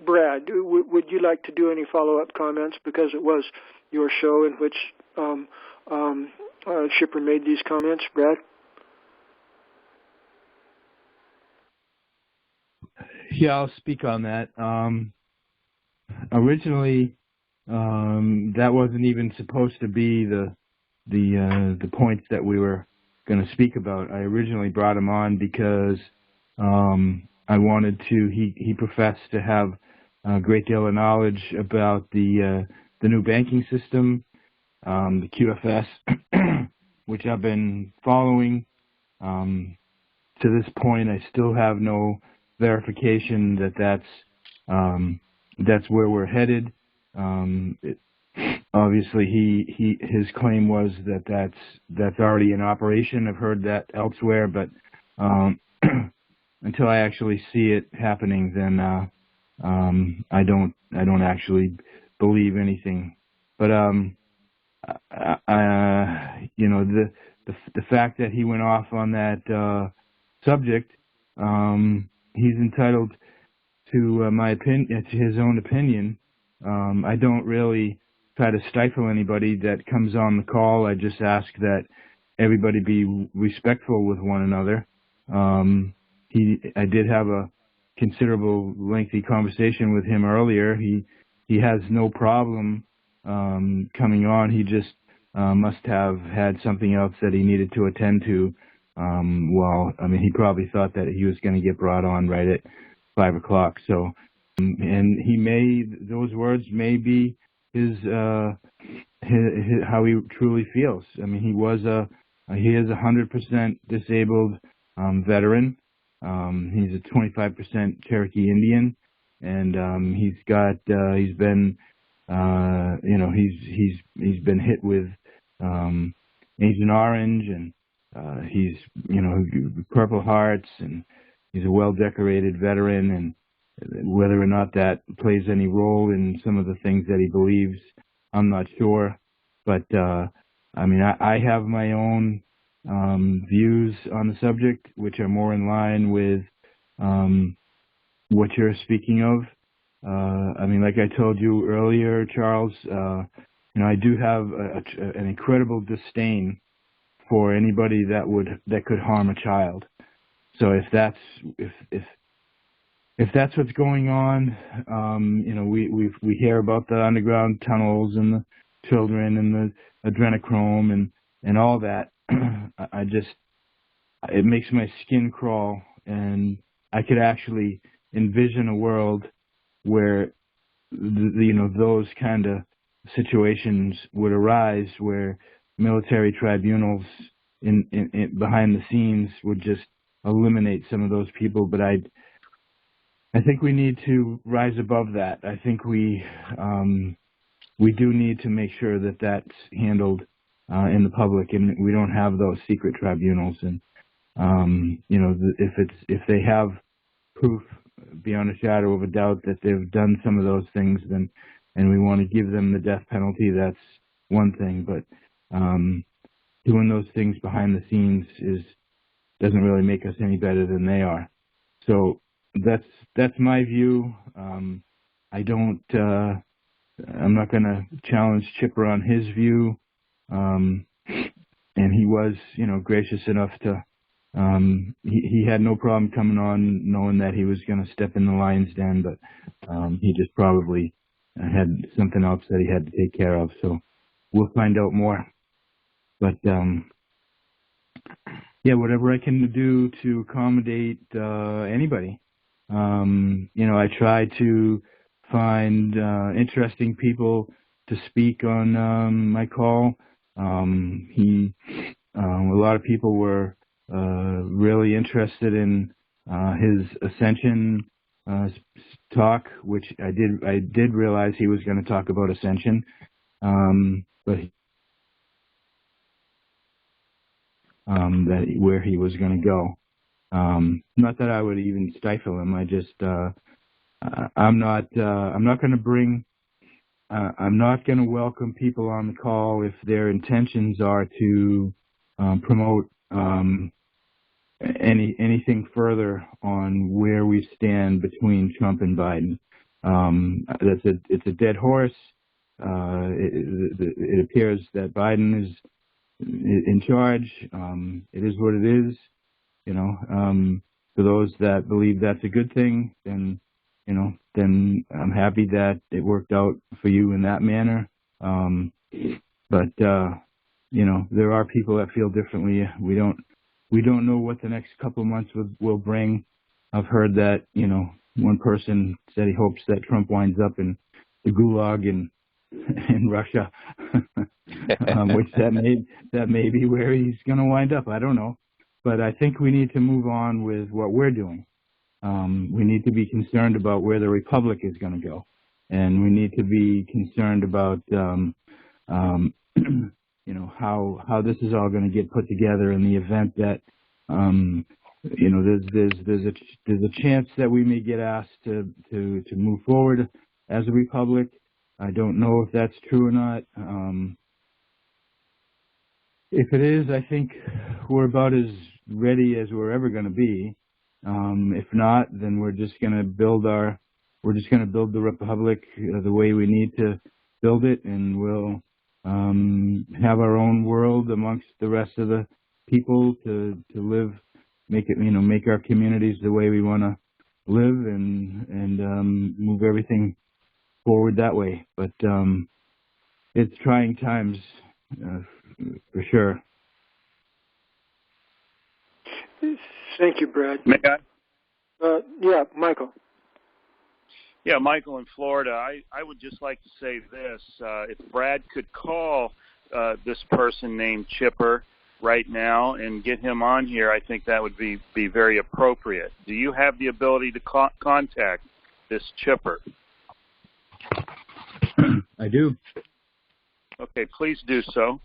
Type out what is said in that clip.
Brad, would you like to do any follow-up comments, because it was your show in which Shipper made these comments, Brad? Yeah, I'll speak on that. Originally, that wasn't even supposed to be the points that we were going to speak about. I originally brought him on because I wanted to. He professed to have a great deal of knowledge about the new banking system, the QFS, which I've been following. To this point, I still have no verification that that's where we're headed. Obviously, his claim was that that's already in operation. I've heard that elsewhere, but until I actually see it happening, then I don't actually believe anything. But you know, the fact that he went off on that subject, he's entitled to my opinion, to his own opinion. I don't really try to stifle anybody that comes on the call. I just ask that everybody be respectful with one another. I did have a considerable lengthy conversation with him earlier. He has no problem coming on. He just must have had something else that he needed to attend to. Well, I mean, he probably thought that he was going to get brought on right at 5 o'clock. So, and those words may be his how he truly feels. I mean, he is a 100% disabled veteran. He's a 25% Cherokee Indian, and he's been hit with Agent Orange, and he's Purple Hearts, and he's a well-decorated veteran, and whether or not that plays any role in some of the things that he believes, I'm not sure. But I mean, I have my own views on the subject, which are more in line with what you're speaking of. I mean, like I told you earlier, Charles, I do have an incredible disdain for anybody that could harm a child. So if that's what's going on, we hear about the underground tunnels and the children and the adrenochrome and all that. It makes my skin crawl, and I could actually envision a world where those kind of situations would arise, where military tribunals in behind the scenes would just eliminate some of those people. But I think we need to rise above that. I think we do need to make sure that that's handled in the public, and we don't have those secret tribunals. And if they have proof beyond a shadow of a doubt that they've done some of those things, then and we want to give them the death penalty, that's one thing. But doing those things behind the scenes doesn't really make us any better than they are. So that's my view. I'm not going to challenge Chipper on his view. And he was, gracious enough to. He had no problem coming on, knowing that he was going to step in the lion's den, but he just probably had something else that he had to take care of. So we'll find out more. But yeah, whatever I can do to accommodate anybody. I try to find interesting people to speak on my call. A lot of people were really interested in his ascension talk, which I did realize he was going to talk about ascension, but that where he was going to go. Not that I would even stifle him. I just I'm not going to welcome people on the call if their intentions are to promote anything further on where we stand between Trump and Biden. It's a dead horse. It appears that Biden is in charge. It is what it is. For those that believe that's a good thing, then I'm happy that it worked out for you in that manner. But there are people that feel differently. We don't know what the next couple of months will bring. I've heard that, one person said he hopes that Trump winds up in the gulag in Russia, which that may be where he's going to wind up. I don't know. But I think we need to move on with what we're doing. We need to be concerned about where the republic is going to go. And we need to be concerned about, how this is all going to get put together in the event that, there's a chance that we may get asked to move forward as a republic. I don't know if that's true or not. If it is, I think we're about as ready as we're ever going to be. If not, then we're just going to build the republic the way we need to build it, and we'll have our own world amongst the rest of the people to live, make our communities the way we want to live, and move everything forward that way. But it's trying times for sure. Thank you, Brad. May I? Yeah, Michael. Yeah, Michael in Florida. I would just like to say this. If Brad could call this person named Chipper right now and get him on here, I think that would be very appropriate. Do you have the ability to contact this Chipper? I do. Okay, please do so.